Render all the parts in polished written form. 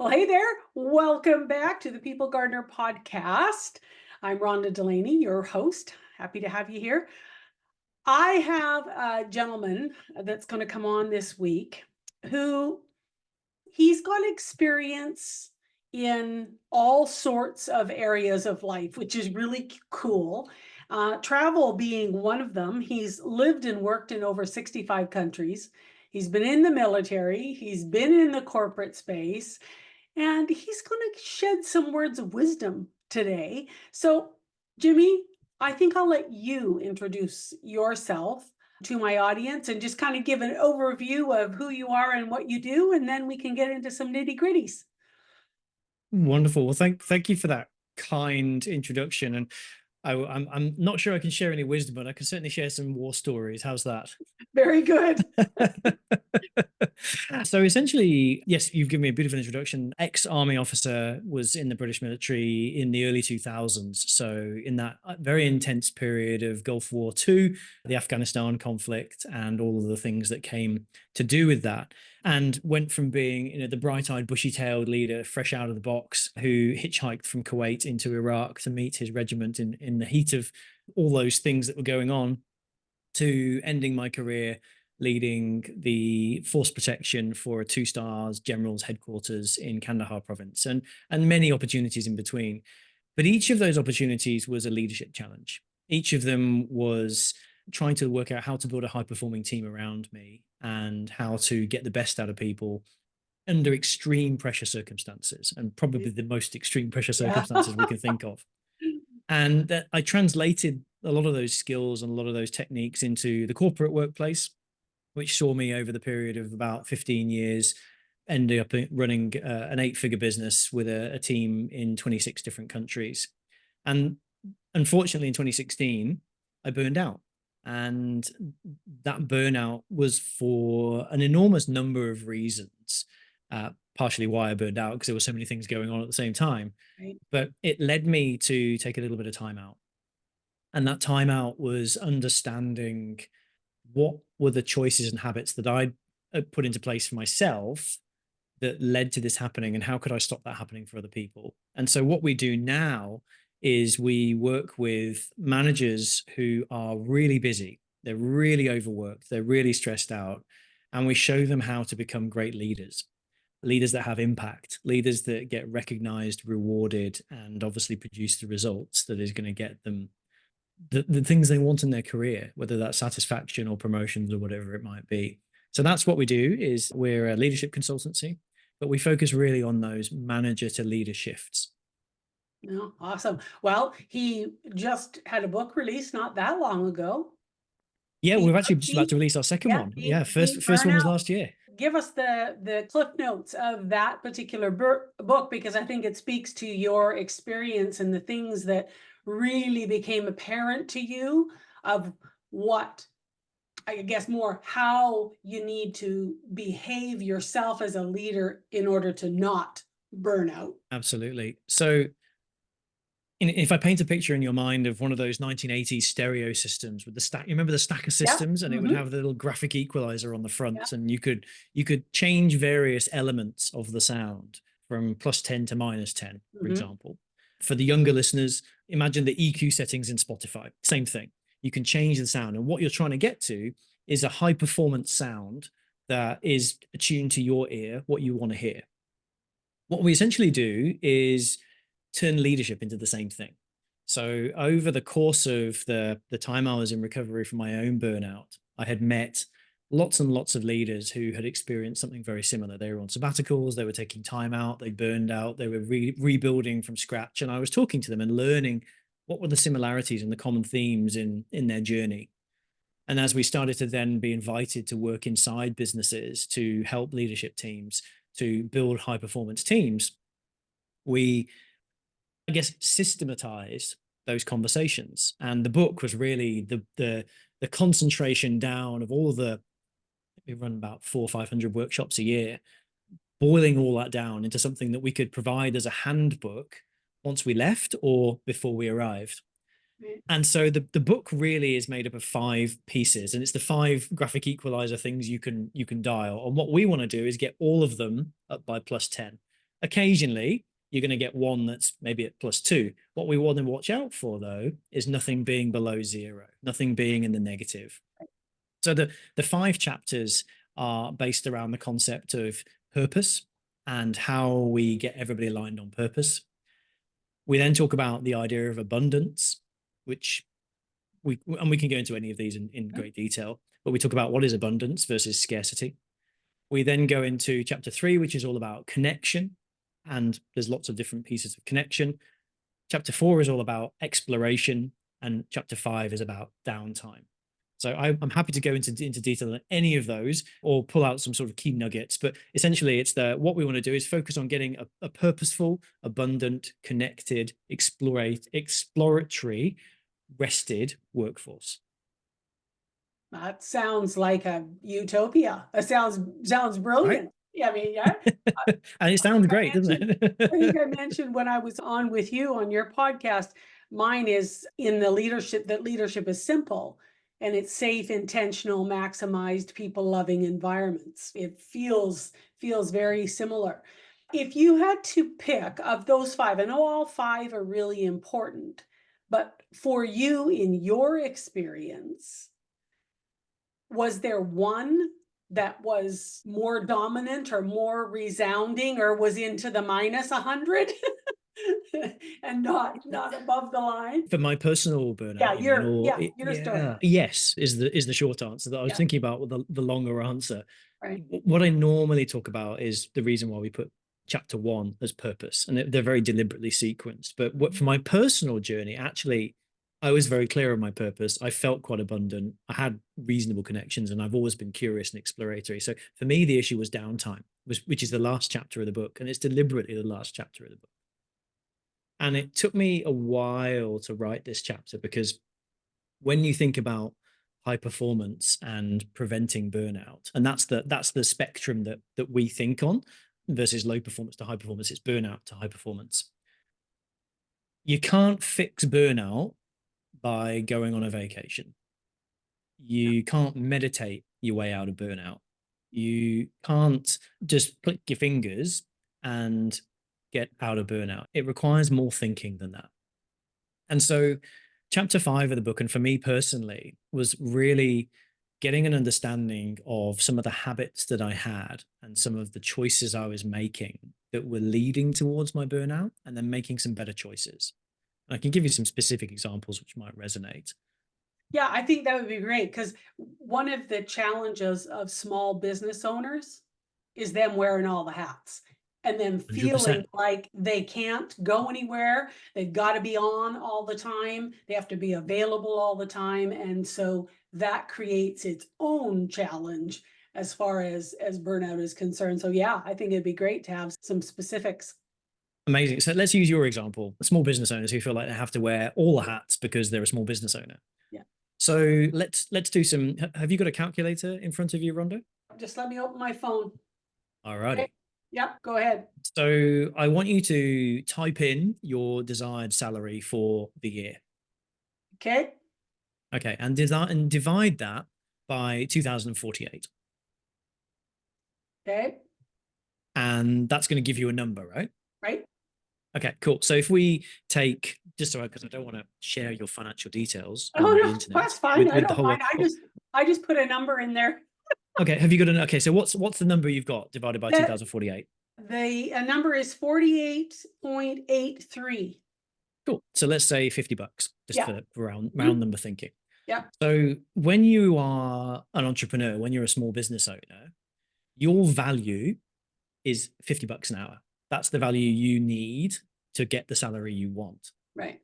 Well, hey there. Welcome back to the People Gardener podcast. I'm Rhonda Delaney, your host. Happy to have you here. I have a gentleman that's going to come on this week who he's got experience in all sorts of areas of life, which is really cool. Travel being one of them. He's lived and worked in over 65 countries. He's been in the military, he's been in the corporate space, and he's going to shed some words of wisdom today. So, Jimmy, I think I'll let you introduce yourself to my audience and just kind of give an overview of who you are and what you do, and then we can get into some nitty gritties. Wonderful. Well, thank you for that kind introduction. And I'm not sure I can share any wisdom, but I can certainly share some war stories. How's that? Very good. So essentially, yes, you've given me a bit of an introduction. Ex-army officer, was in the British military in the early 2000s. So in that very intense period of Gulf War II, the Afghanistan conflict, and all of the things that came to do with that, and went from being, the bright-eyed, bushy-tailed leader, fresh out of the box, who hitchhiked from Kuwait into Iraq to meet his regiment in the heat of all those things that were going on, to ending my career leading the force protection for a two stars general's headquarters in Kandahar province, and many opportunities in between. But each of those opportunities was a leadership challenge. Each of them was trying to work out how to build a high performing team around me and how to get the best out of people under extreme pressure circumstances, and probably the most extreme pressure Yeah. circumstances we can think of. And that I translated a lot of those skills and a lot of those techniques into the corporate workplace, which saw me over the period of about 15 years ended up running an eight-figure business with a team in 26 different countries. And unfortunately, in 2016, I burned out. And that burnout was for an enormous number of reasons. Partially why I burned out, because there were so many things going on at the same time. Right. But it led me to take a little bit of time out. And that time out was understanding what were the choices and habits that I'd put into place for myself that led to this happening, and how could I stop that happening for other people. And so what we do now is we work with managers who are really busy, they're really overworked, they're really stressed out, and we show them how to become great leaders, leaders that have impact, leaders that get recognized, rewarded, and obviously produce the results that is going to get them the things they want in their career, whether that's satisfaction or promotions or whatever it might be. So that's what we do. Is we're a leadership consultancy, but we focus really on those manager to leader shifts. No, awesome. Well, he just had a book released not that long ago. Yeah, Be we're actually just about be to release our second yeah, one. Yeah, be first one was burnout. last year. Give us the cliff notes of that particular book, because I think it speaks to your experience and the things that really became apparent to you of what, I guess, more how you need to behave yourself as a leader in order to not burn out. Absolutely. So if I paint a picture in your mind of one of those 1980s stereo systems with the stack, you remember the stacker Yeah. systems, and it would Hmm. have the little graphic equalizer on the Yeah. front, and you could change various elements of the sound from +10 to -10, for Hmm. example. For the younger listeners, imagine the EQ settings in Spotify. Same thing. You can change the sound, and what you're trying to get to is a high performance sound that is attuned to your ear, what you want to hear. What we essentially do is turn leadership into the same thing. So over the course of the time I was in recovery from my own burnout, I had met lots and lots of leaders who had experienced something very similar. They were on sabbaticals, they were taking time out, they burned out, they were rebuilding from scratch, and I was talking to them and learning what were the similarities and the common themes in their journey. And as we started to then be invited to work inside businesses to help leadership teams to build high performance teams, we, I guess, systematized those conversations. And the book was really the concentration down of all of the, we run about 400 or 500 workshops a year, boiling all that down into something that we could provide as a handbook once we left or before we arrived. Right. And so the book really is made up of 5 pieces, and it's the 5 graphic equalizer things you can dial. And what we want to do is get all of them up by +10. Occasionally, you're going to get one that's maybe at +2. What we want to watch out for, though, is nothing being below 0, nothing being in the negative. So the 5 chapters are based around the concept of purpose and how we get everybody aligned on purpose. We then talk about the idea of abundance, which we can go into any of these in great detail, but we talk about what is abundance versus scarcity. We then go into chapter 3, which is all about connection, and there's lots of different pieces of connection. Chapter 4 is all about exploration, and chapter 5 is about downtime. So I'm happy to go into detail on any of those or pull out some sort of key nuggets. But essentially, it's what we want to do is focus on getting a purposeful, abundant, connected, exploratory, rested workforce. That sounds like a utopia. That sounds brilliant. Right? Yeah, I mean, yeah. And it sounds great, doesn't I think it? I mentioned when I was on with you on your podcast, mine is in the leadership, that leadership is simple and it's safe, intentional, maximized, people loving environments. It feels very similar. If you had to pick of those 5, I know all 5 are really important, but for you in your experience, was there one that was more dominant or more resounding or was into the -100 and not above the line? For my personal Yeah, burnout, you mean, or your story. yes is the short answer. That I was Yeah, thinking about the longer answer. right. What I normally talk about is the reason why we put chapter 1 as purpose, and they're very deliberately sequenced. But what for my personal journey, actually, I was very clear on my purpose. I felt quite abundant. I had reasonable connections, and I've always been curious and exploratory. So for me, the issue was downtime, which is the last chapter of the book, and it's deliberately the last chapter of the book. And it took me a while to write this chapter because when you think about high performance and preventing burnout, and that's the spectrum that we think on versus low performance to high performance, it's burnout to high performance. You can't fix burnout by going on a vacation. You can't meditate your way out of burnout. You can't just click your fingers and get out of burnout. It requires more thinking than that. And so, chapter 5 of the book, and for me personally, was really getting an understanding of some of the habits that I had and some of the choices I was making that were leading towards my burnout, and then making some better choices. And I can give you some specific examples which might resonate. Yeah, I think that would be great because one of the challenges of small business owners is them wearing all the hats and then feeling 100%. like they can't go anywhere. They've got to be on all the time. They have to be available all the time. And so that creates its own challenge as far as burnout is concerned. So yeah, I think it'd be great to have some specifics. Amazing. So let's use your example. Small business owners who feel like they have to wear all the hats because they're a small business owner. Yeah. So let's do some. Have you got a calculator in front of you, Rhonda? Just let me open my phone. All Okay. righty. Yep, go ahead. So I want you to type in your desired salary for the year. Okay. Okay, and divide that by 2048. Okay. And that's going to give you a number, right? Right. Okay, cool. So if we take, just so because I don't want to share your financial details Oh on the no, internet that's fine. I with the don't whole mind. I just put a number in there. Okay, have you got an okay? So what's the number you've got divided by The 2048? the number is 48.83. Cool. So let's say $50, just Yeah. for round Mhm. number thinking. Yeah. So when you are an entrepreneur, when you're a small business owner, your value is $50 an hour. That's the value you need to get the salary you want. Right.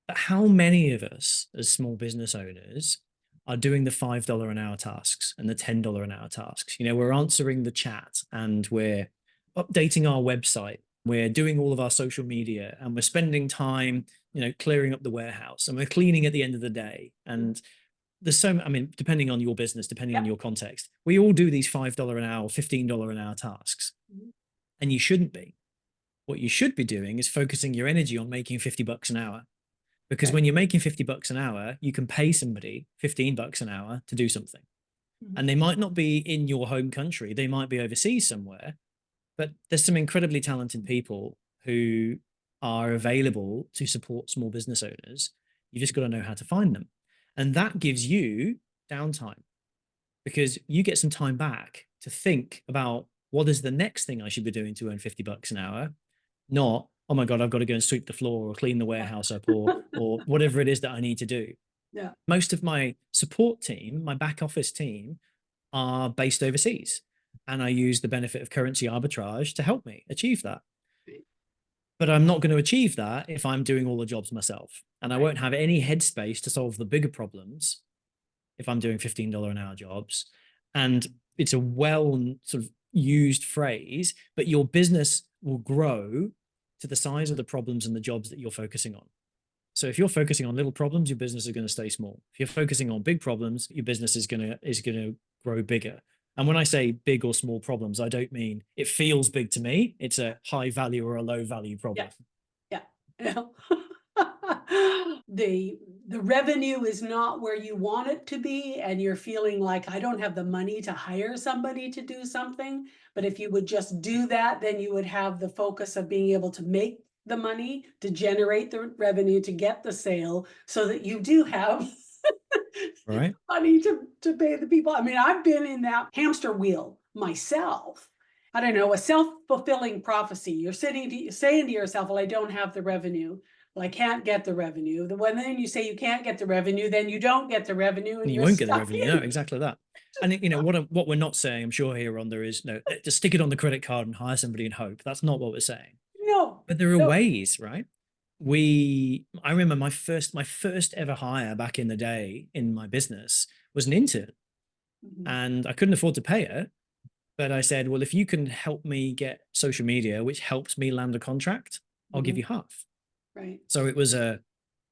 But how many of us as small business owners are doing the $5 an hour tasks and the $10 an hour tasks? You know, we're answering the chat and we're updating our website. We're doing all of our social media and we're spending time, you know, clearing up the warehouse and we're cleaning at the end of the day. And there's so, I mean, depending on your business, depending on Yeah. your context, we all do these $5 an hour, $15 an hour tasks. Mhm. And you shouldn't be. What you should be doing is focusing your energy on making $50 an hour. Because Right. when you're making $50 an hour, you can pay somebody $15 an hour to do something. Mhm. And they might not be in your home country, they might be overseas somewhere, But there's some incredibly talented people who are available to support small business owners. You just got to know how to find them. And that gives you downtime because you get some time back to think about what is the next thing I should be doing to earn $50 an hour, not, oh my God, I've got to go and sweep the floor or clean the warehouse up or whatever it is that I need to do. Yeah. Most of my support team, my back office team, are based overseas. And I use the benefit of currency arbitrage to help me achieve that. But I'm not going to achieve that if I'm doing all the jobs myself. And I Right. won't have any headspace to solve the bigger problems if I'm doing $15 an hour jobs. And it's a well sort of used phrase, but your business will grow to the size of the problems and the jobs that you're focusing on. So if you're focusing on little problems, your business is going to stay small. If you're focusing on big problems, your business is going to grow bigger. And when I say big or small problems, I don't mean it feels big to me. It's a high value or a low value problem. Yeah. Yeah. The revenue is not where you want it to be, and you're feeling like I don't have the money to hire somebody to do something. But if you would just do that, then you would have the focus of being able to make the money, to generate the revenue, to get the sale, so that you do have Right. money to pay the people. I mean, I've been in that hamster wheel myself. I don't know, a self-fulfilling prophecy. You're saying to yourself, well, I don't have the revenue. Well, I can't get the revenue. Then you say you can't get the revenue, then you don't get the revenue, and And you you're won't get the stuck revenue. No, in. exactly that. And what we're not saying, I'm sure here, Rhonda, is no, just stick it on the credit card and hire somebody and hope. That's not what we're saying. No, But there are no. ways, right? I remember my first ever hire back in the day in my business was an intern, Mhm. and I couldn't afford to pay her. But I said, well, if you can help me get social media, which helps me land a contract, I'll give Mhm. you half. Right. So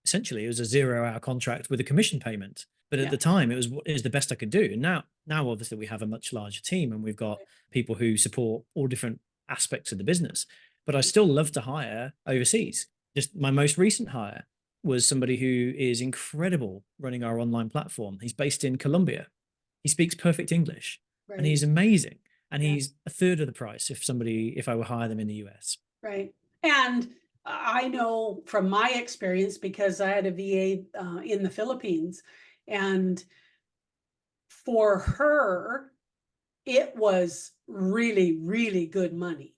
essentially it was a 0 hour contract with a commission payment. But at Yeah. the time, it was the best I could do. And now obviously we have a much larger team and we've got Right. people who support all different aspects of the business. But I still love to hire overseas. Just my most recent hire was somebody who is incredible running our online platform. He's based in Colombia. He speaks perfect English and Right. he's amazing. And Yeah. he's a third of the price if I were hire them in the US. Right. And I know from my experience, because I had a VA in the Philippines, and for her, it was really, really good money.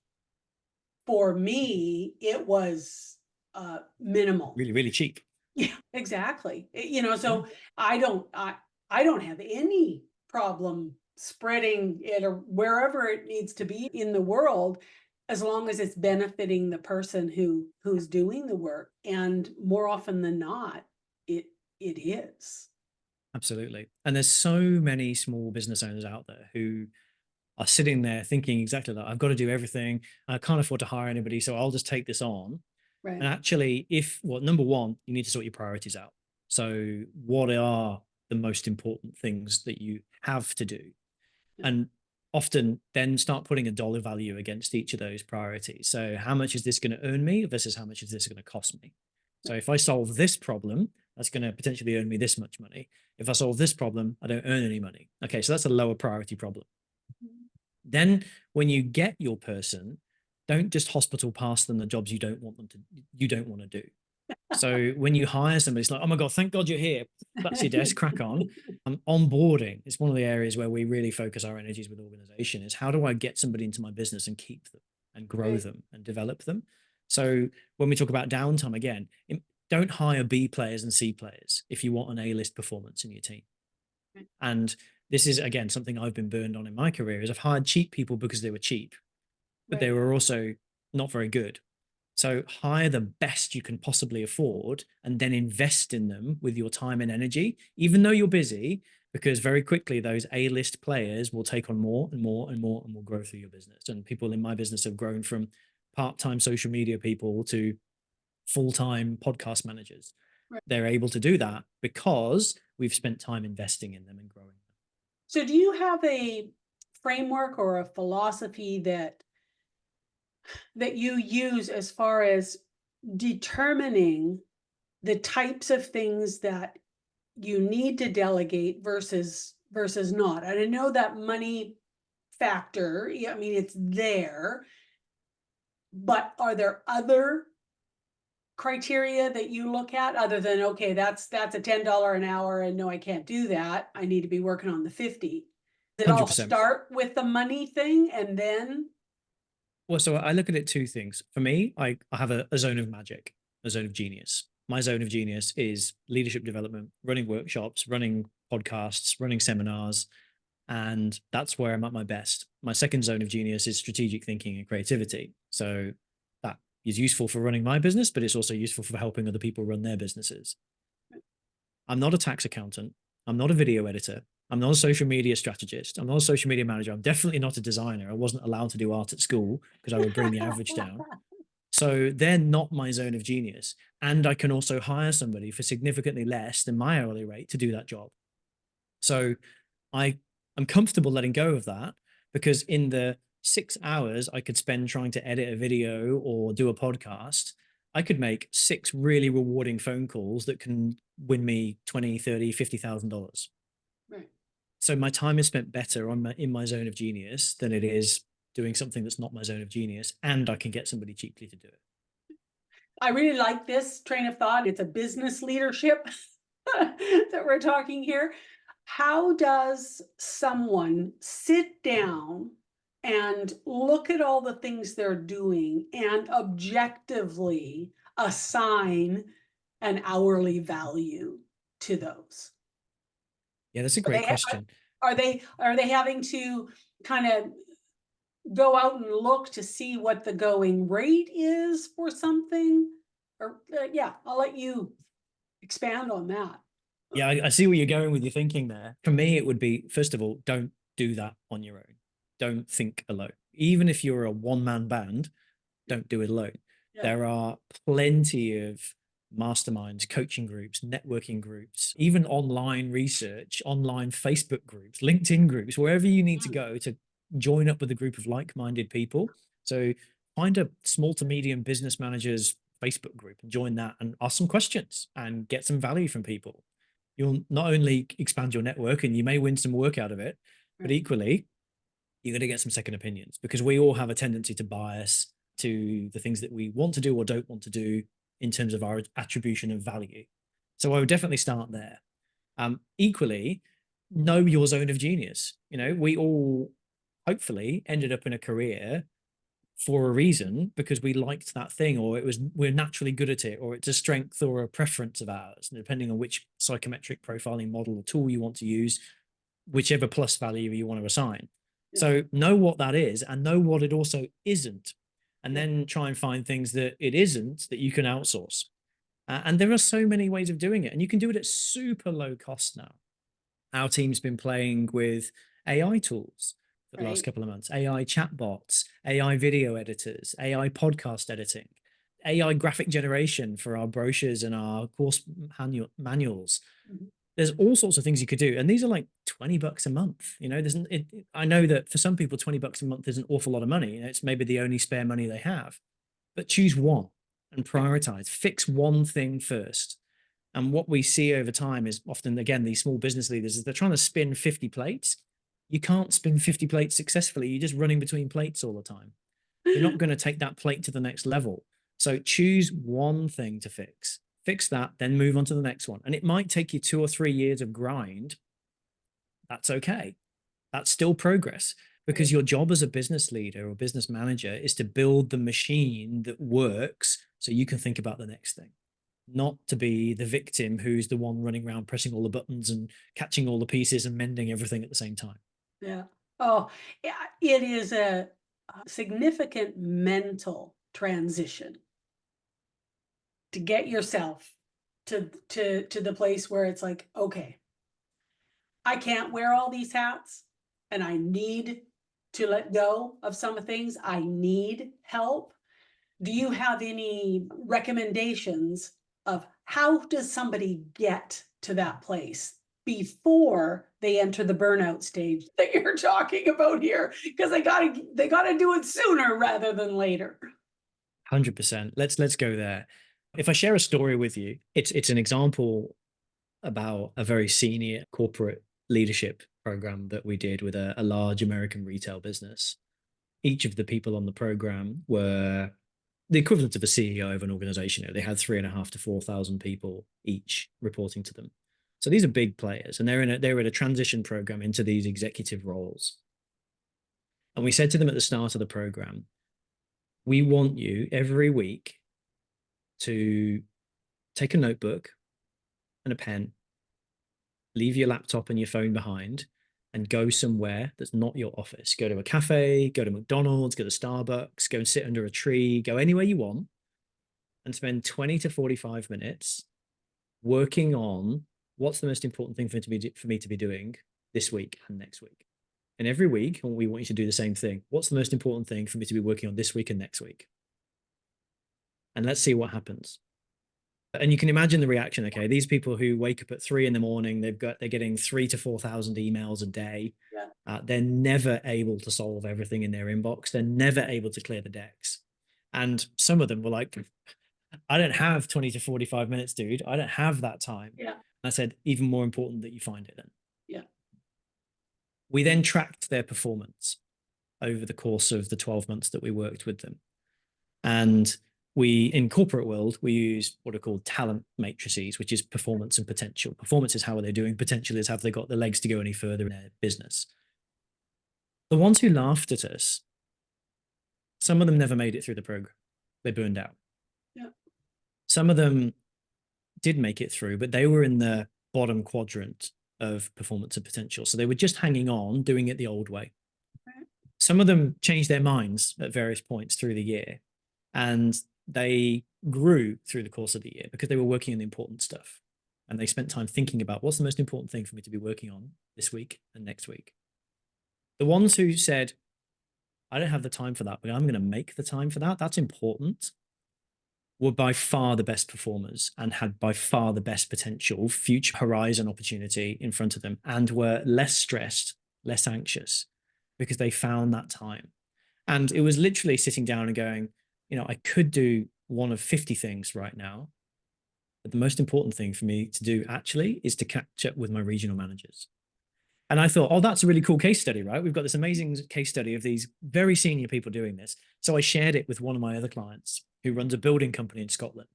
For me, it was minimal. Really, really cheap. Yeah, exactly. Yeah. So I don't have any problem spreading it or wherever it needs to be in the world, as long as it's benefiting the person who's doing the work. And more often than not, it it is. Absolutely. And there's so many small business owners out there who are sitting there thinking exactly that. I've got to do everything. I can't afford to hire anybody, so I'll just take this on. Right. And actually, number one, you need to sort your priorities out. So, what are the most important things that you have to do? Yeah. And often then start putting a dollar value against each of those priorities. So, how much is this going to earn me versus how much is this going to cost me? So, if I solve this problem, that's going to potentially earn me this much money. If I solve this problem, I don't earn any money. Okay, so that's a lower priority problem. Then, when you get your person, don't just hospital pass them the jobs you don't want to do. So when you hire somebody, it's like, oh my God, thank God you're here. That's your desk, crack on. Onboarding is one of the areas where we really focus our energies with organization is how do I get somebody into my business and keep them and grow Right. them and develop them? So when we talk about downtime again, don't hire B players and C players if you want an A-list performance in your team. Right. And this is again something I've been burned on in my career is I've hired cheap people because they were cheap, but they Right. were also not very good. So hire the best you can possibly afford and then invest in them with your time and energy, even though you're busy, because very quickly those A-list players will take on more and more and more and will grow through your business. And people in my business have grown from part-time social media people to full-time podcast managers. Right. They're able to do that because we've spent time investing in them and growing them. So do you have a framework or a philosophy that you use as far as determining the types of things that you need to delegate versus not? And I know that money factor, yeah, I mean, it's there. But are there other criteria that you look at other than, okay, that's a $10 an hour and no, I can't do that. I need to be working on the 50. Did it all 100%. start with the money thing and then Well, so I look at it two things. For me, I have a zone of magic, a zone of genius. My zone of genius is leadership development, running workshops, running podcasts, running seminars, and that's where I'm at my best. My second zone of genius is strategic thinking and creativity. So that is useful for running my business, but it's also useful for helping other people run their businesses. I'm not a tax accountant. I'm not a video editor. I'm not a social media strategist. I'm not a social media manager. I'm definitely not a designer. I wasn't allowed to do art at school because I would bring the average down. So they're not my zone of genius. And I can also hire somebody for significantly less than my hourly rate to do that job. So I am comfortable letting go of that because in the 6 hours I could spend trying to edit a video or do a podcast, I could make six really rewarding phone calls that can win me 20, 30, $50,000. right. So my time is spent better in my zone of genius than it is doing something that's not my zone of genius, and I can get somebody cheaply to do it. I really like this train of thought. It's a business leadership that we're talking here. How does someone sit down and look at all the things they're doing and objectively assign an hourly value to those? Yeah, that's a Are great they question. are they having to kind of go out and look to see what the going rate is for something? Or yeah, I'll let you expand on that. Yeah, I see where you're going with your thinking there. For me, it would be, first of all, don't do that on your own. Don't think alone. Even if you're a one-man band, don't do it alone. Yeah. There are plenty of masterminds, coaching groups, networking groups, even online research, online Facebook groups, LinkedIn groups, wherever you need to Mm, go to join up with a group of like-minded people. So find a small to medium business managers Facebook group and join that and ask some questions and get some value from people. You'll not only expand your network and you may win some work out of it, but right. equally, you're going to get some second opinions because we all have a tendency to bias to the things that we want to do or don't want to do in terms of our attribution of value. So I would definitely start there. Equally, know your zone of genius. You know, we all hopefully ended up in a career for a reason because we liked that thing or it was we're naturally good at it or it's a strength or a preference of ours, and depending on which psychometric profiling model or tool you want to use, whichever plus value you want to assign. Yeah. So know what that is and know what it also isn't, and Yeah. then try and find things that it isn't that you can outsource. And there are so many ways of doing it, and you can do it at super low cost now. Our team's been playing with AI tools for the last Right. couple of months, AI chatbots, AI video editors, AI podcast editing, AI graphic generation for our brochures and our course manuals. Mhm. There's all sorts of things you could do. And these are like $20 a month. You know, I know that for some people, $20 a month is an awful lot of money. You know, it's maybe the only spare money they have, but choose one and Right. prioritize, fix one thing first. And what we see over time is often, again, these small business leaders is they're trying to spin 50 plates. You can't spin 50 plates successfully. You're just running between plates all the time. You're not going to take that plate to the next level. So choose one thing to fix that, then move on to the next one. And it might take you 2 or 3 years of grind. That's okay. That's still progress because Right. your job as a business leader or business manager is to build the machine that works so you can think about the next thing, not to be the victim who's the one running around pressing all the buttons and catching all the pieces and mending everything at the same time. Yeah. Oh, yeah, it is a significant mental transition to get yourself to the place where it's like, okay, I can't wear all these hats and I need to let go of some things. I need help. Do you have any recommendations of how does somebody get to that place before they enter the burnout stage that you're talking about here? Because they gotta do it sooner rather than later. 100%. Let's go there. If I share a story with you, it's an example about a very senior corporate leadership program that we did with a large American retail business. Each of the people on the program were the equivalent of a CEO of an organization. They had 3.5 to 4,000 people each reporting to them. So these are big players, and they're in a transition program into these executive roles. And we said to them at the start of the program, we want you every week to take a notebook and a pen, leave your laptop and your phone behind, and go somewhere that's not your office. Go to a cafe, go to McDonald's, go to Starbucks, go and sit under a tree, go anywhere you want, and spend 20 to 45 minutes working on what's the most important thing for me to be doing this week and next week. And every week, we want you to do the same thing. What's the most important thing for me to be working on this week and next week? And let's see what happens. And you can imagine the reaction. Okay, these people who wake up at 3 a.m, they're getting 3 to 4,000 emails a day. Yeah. They're never able to solve everything in their inbox. They're never able to clear the decks. And some of them were like, I don't have 20 to 45 minutes, dude. I don't have that time. Yeah. And I said, even more important that you find it then. Yeah. We then tracked their performance over the course of the 12 months that we worked with them. And in corporate world, we use what are called talent matrices, which is performance and potential. Performance is how are they doing? Potential is have they got the legs to go any further in their business? The ones who laughed at us, some of them never made it through the program. They burned out. Yeah. Some of them did make it through, but they were in the bottom quadrant of performance and potential. So they were just hanging on, doing it the old way. Right. Some of them changed their minds at various points through the year, and they grew through the course of the year because they were working on the important stuff. And they spent time thinking about what's the most important thing for me to be working on this week and next week. The ones who said, I don't have the time for that, but I'm going to make the time for that, that's important, were by far the best performers and had by far the best potential future horizon opportunity in front of them, and were less stressed, less anxious, because they found that time. And it was literally sitting down and going, I could do one of 50 things right now, but the most important thing for me to do actually is to catch up with my regional managers. And I thought, oh, that's a really cool case study, right? We've got this amazing case study of these very senior people doing this. So I shared it with one of my other clients who runs a building company in Scotland.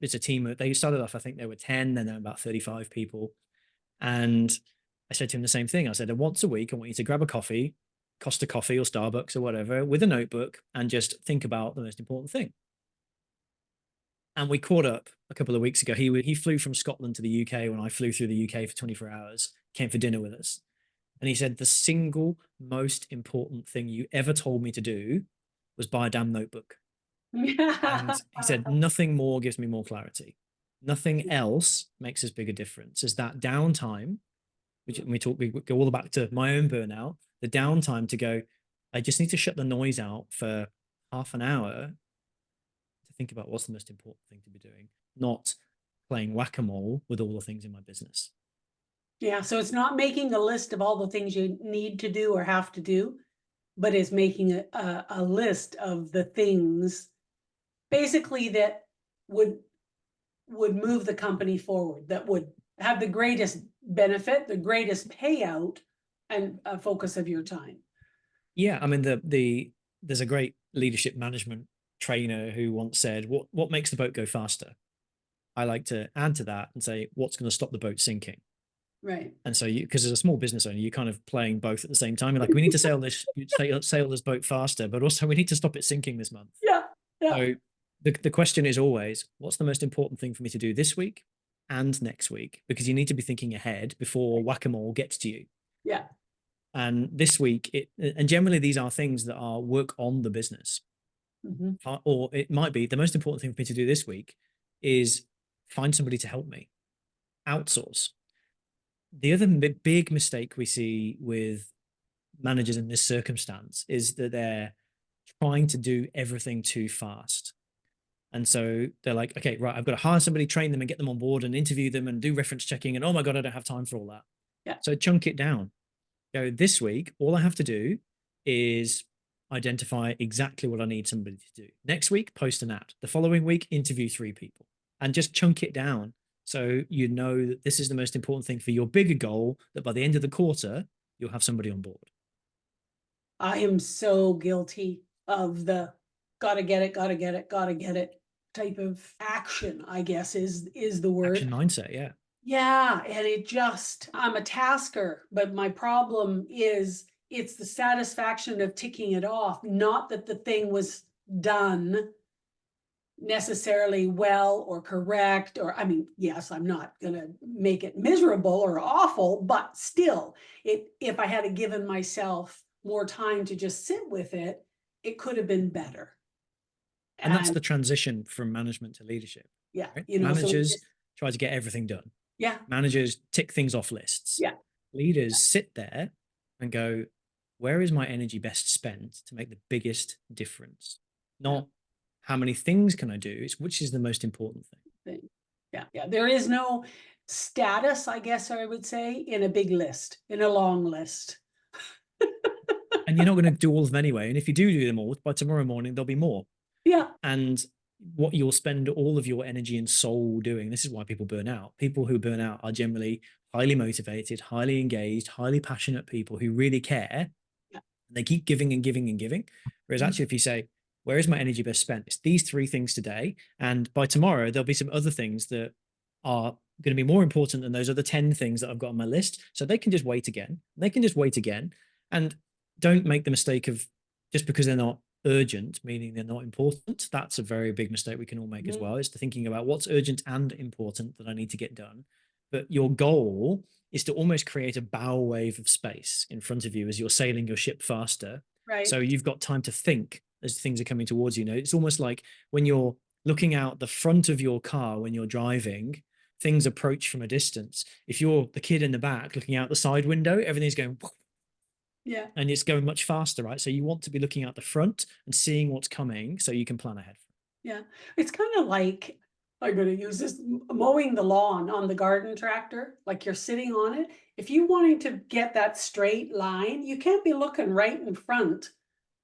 It's a team. They started off, I think they were 10, then they're about 35 people. And I said to him the same thing. I said, once a week, I want you to grab a coffee, Costa Coffee or Starbucks or whatever, with a notebook, and just think about the most important thing. And we caught up a couple of weeks ago. He flew from Scotland to the UK when I flew through the UK for 24 hours, came for dinner with us. And he said, the single most important thing you ever told me to do was buy a damn notebook. And he said, nothing more gives me more clarity. Nothing else makes as big a difference as that downtime, which we go all back to my own burnout, the downtime to go, I just need to shut the noise out for half an hour to think about what's the most important thing to be doing, not playing whack-a-mole with all the things in my business. Yeah, so it's not making a list of all the things you need to do or have to do, but it's making a list of the things basically that would move the company forward, that would have the greatest benefit, the greatest payout, and a focus of your time. Yeah, I mean, there's a great leadership management trainer who once said, what makes the boat go faster? I like to add to that and say, what's going to stop the boat sinking? Right. And so because as a small business owner, you're kind of playing both at the same time. You're like, we need to sail this boat faster, but also we need to stop it sinking this month. Yeah. Yeah. So the question is always, what's the most important thing for me to do this week and next week? Because you need to be thinking ahead before whack-a-mole gets to you. Yeah. And this week, and generally these are things that are work on the business. Mm-hmm. Or it might be the most important thing for me to do this week is find somebody to help me, outsource. The other big mistake we see with managers in this circumstance is that they're trying to do everything too fast. And so they're like, okay, right, I've got to hire somebody, train them and get them on board and interview them and do reference checking. And oh my God, I don't have time for all that. Yeah. So chunk it down. This week, all I have to do is identify exactly what I need somebody to do. Next week, post an ad. The following week, interview 3 people and just chunk it down. So you know that this is the most important thing for your bigger goal, that by the end of the quarter, you'll have somebody on board. I am so guilty of the gotta get it, gotta get it, gotta get it type of action, I guess is the word. Action mindset. Yeah. Yeah, and it just I'm a tasker, but my problem is it's the satisfaction of ticking it off, not that the thing was done necessarily well or correct, or I mean, yes, I'm not gonna make it miserable or awful, but still, if I had given myself more time to just sit with it, it could have been better. And that's And the transition from management to leadership, yeah, right? so it Managers just try to get everything done. yeah, Managers tick things off lists. yeah, Leaders sit there and go, where is my energy best spent to make the biggest difference? yeah. Not how many things can I do, it's which is the most important thing. Thing. Yeah, yeah. There is no status, I guess I would say, in a big list, in a long list. And you're not going to do all of them anyway. And if you do them all, by tomorrow morning, there'll be more. Yeah, And what you'll spend all of your energy and soul doing, this is why people burn out. People who burn out are generally highly motivated, highly engaged, highly passionate people who really care. yeah. And they keep giving and giving and giving. Whereas Mhm. actually, if you say, where is my energy best spent? It's these three things today. And by tomorrow, there'll be some other things that are going to be more important than those other 10 things that I've got on my list. So they can just wait again. They can just wait again. And don't make the mistake of just because they're not urgent, meaning they're not important. That's a very big mistake we can all make as Mhm. well, is to thinking about what's urgent and important that I need to get done. But your goal is to almost create a bow wave of space in front of you as you're sailing your ship faster. Right. So you've got time to think as things are coming towards you. You know, it's almost like when you're looking out the front of your car when you're driving, things approach from a distance. If you're the kid in the back looking out the side window, everything's going Yeah. and it's going much faster, right? So you want to be looking out the front and seeing what's coming so you can plan ahead. Yeah. It's kind of like I'm going to use this mowing the lawn on the garden tractor, like you're sitting on it. If you wanting to get that straight line, you can't be looking right in front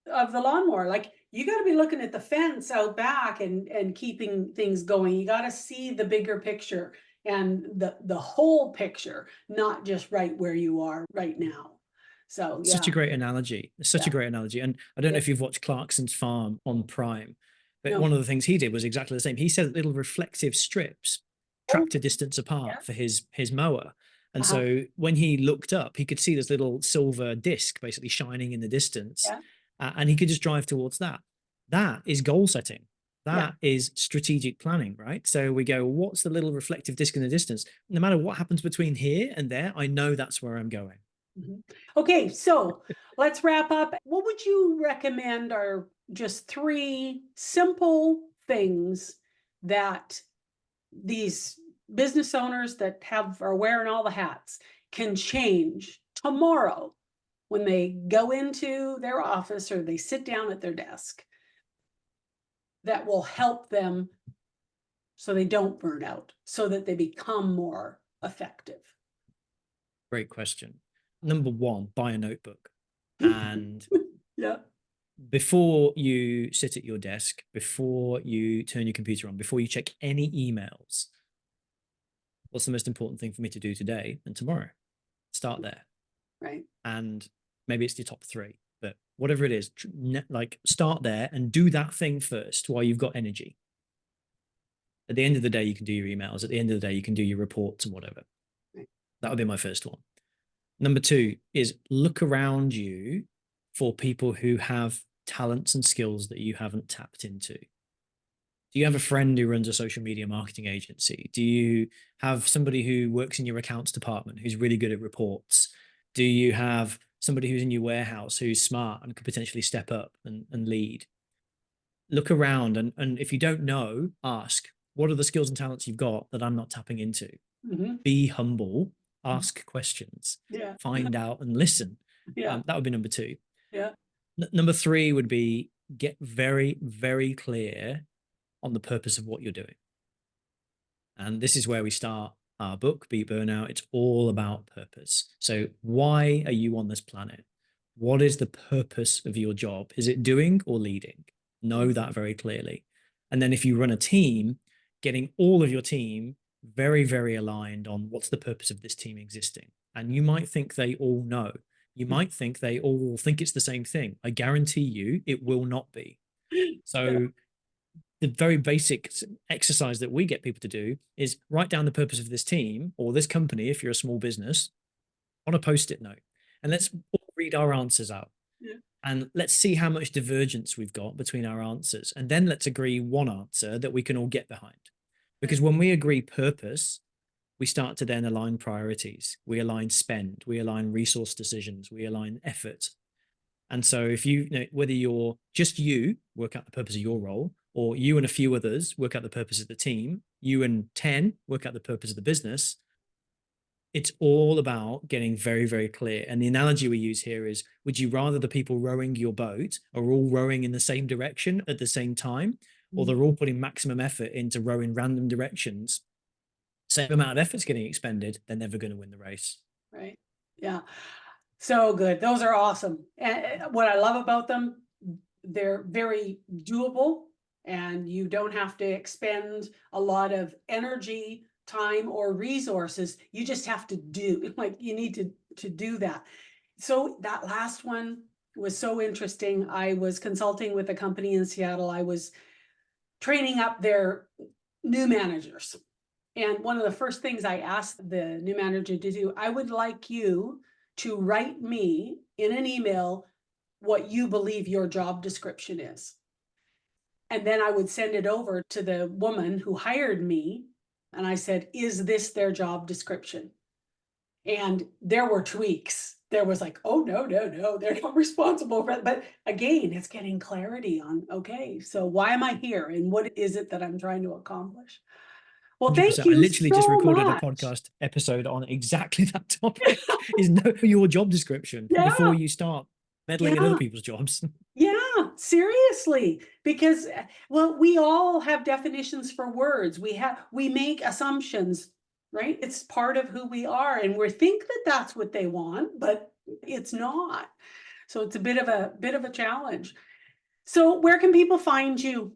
of the lawnmower. Like you got to be looking at the fence out back and keeping things going. You got to see the bigger picture and the whole picture, not just right where you are right now. So Such a yeah, great analogy. It's such yeah, a great analogy. And I don't know yeah. if you've watched Clarkson's Farm on Prime, but No. one of the things he did was exactly the same. He set little reflective strips Oh, tracked a distance yeah. apart for his mower. And Uh-huh. so when he looked up, he could see this little silver disc basically shining in the distance, Yeah. and he could just drive towards that. That is goal setting. Yeah. That is strategic planning, right? So we go, what's the little reflective disc in the distance? No matter what happens between here and there, I know that's where I'm going. Mhm. Okay, so let's wrap up. What would you recommend are just three simple things that these business owners that have are wearing all the hats can change tomorrow when they go into their office or they sit down at their desk that will help them so they don't burn out, so that they become more effective? Great question. Number one, buy a notebook. And Yeah. before you sit at your desk, before you turn your computer on, before you check any emails, what's the most important thing for me to do today and tomorrow? Start there. Right. And maybe it's your top three, but whatever it is, like start there and do that thing first while you've got energy. At the end of the day, you can do your emails. At the end of the day, you can do your reports and whatever. Right. That would be my first one. Number two is look around you for people who have talents and skills that you haven't tapped into. Do you have a friend who runs a social media marketing agency? Do you have somebody who works in your accounts department who's really good at reports? Do you have somebody who's in your warehouse who's smart and could potentially step up and lead? Look around and if you don't know, ask, what are the skills and talents you've got that I'm not tapping into? Mhm. Be humble, ask questions, Yeah. find out and listen. Yeah. That would be number two. Yeah. Number three would be get very, very clear on the purpose of what you're doing. And this is where we start our book, Beat Burnout. It's all about purpose. So, why are you on this planet? What is the purpose of your job? Is it doing or leading? Know that very clearly. And then, if you run a team, getting all of your team very, very aligned on what's the purpose of this team existing. And you might think they all know. You might think they all think it's the same thing. I guarantee you it will not be. Yeah. So the very basic exercise that we get people to do is write down the purpose of this team or this company, if you're a small business, on a post-it note. And let's all read our answers out. Yeah. And let's see how much divergence we've got between our answers. And then let's agree one answer that we can all get behind. Because when we agree purpose, we start to then align priorities. We align spend, we align resource decisions, we align effort. And so if whether you're just you work out the purpose of your role, or you and a few others work out the purpose of the team, you and 10 work out the purpose of the business, it's all about getting very, very clear. And the analogy we use here is, would you rather the people rowing your boat are all rowing in the same direction at the same time, or Mm. they're all putting maximum effort into rowing random directions? Same amount of effort's getting expended, they're never going to win the race. Right. Yeah. So good. Those are awesome. And what I love about them, they're very doable and you don't have to expend a lot of energy, time, or resources. You just have to do, like you need to do that. So that last one was so interesting. I was consulting with a company in Seattle. I was training up their new managers. And one of the first things I asked the new manager to do, I would like you to write me in an email what you believe your job description is. And then I would send it over to the woman who hired me. And I said, is this their job description? And there were tweaks. There was like, oh, no, they're not responsible for it. But again, it's getting clarity on, okay, so why am I here? And what is it that I'm trying to accomplish? Well, thank 100%. I you literally just so recorded a much. podcast episode on exactly that topic. Is know your job description before Yeah, you start meddling in other yeah, people's jobs. yeah, seriously. Because, well, we all have definitions for words. We make assumptions, right? It's part of who we are, and we think that that's what they want, but it's not. So it's a bit of a challenge. So where can people find you?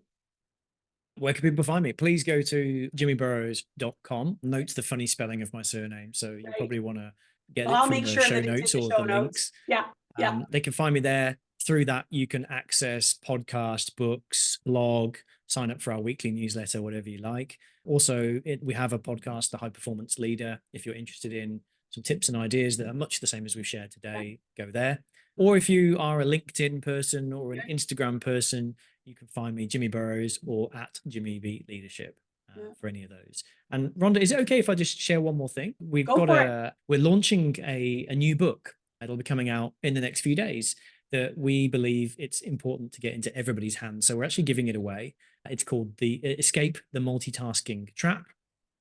Where can people find me? Please go to jimmyburrougws.com. Note the funny spelling of my surname. So you Right. probably want to get Well, it I'll from make the sure show that it's in notes the or show the notes. links. Yeah, yeah. They can find me there. Through that, you can access podcast, books, blog, sign up for our weekly newsletter, whatever you like. Also, we have a podcast, The High Performance Leader. If you're interested in some tips and ideas that are much the same as we've shared today, go there. Or if you are a LinkedIn person or an Okay. Instagram person, you can find me Jimmy Burroughes or at Jimmy B Leadership Yeah. for any of those. And Rhonda, is it okay if I just share one more thing? Go for it. We're launching a new book. It'll be coming out in the next few days that we believe it's important to get into everybody's hands. So we're actually giving it away. It's called the Escape the Multitasking Trap.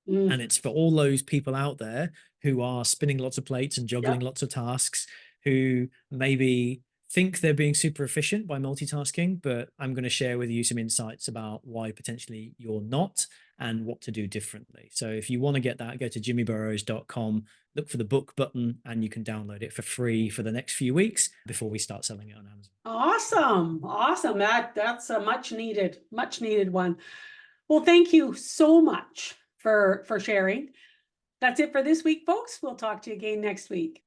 Mm, And it's for all those people out there who are spinning lots of plates and yeah. juggling lots of tasks, who maybe think they're being super efficient by multitasking, but I'm going to share with you some insights about why potentially you're not and what to do differently. So if you want to get that, go to jimmyburrows.com, look for the book button, and you can download it for free for the next few weeks before we start selling it on Amazon. Awesome. Awesome. That's a much needed one. Well, thank you so much for sharing. That's it for this week, folks. We'll talk to you again next week.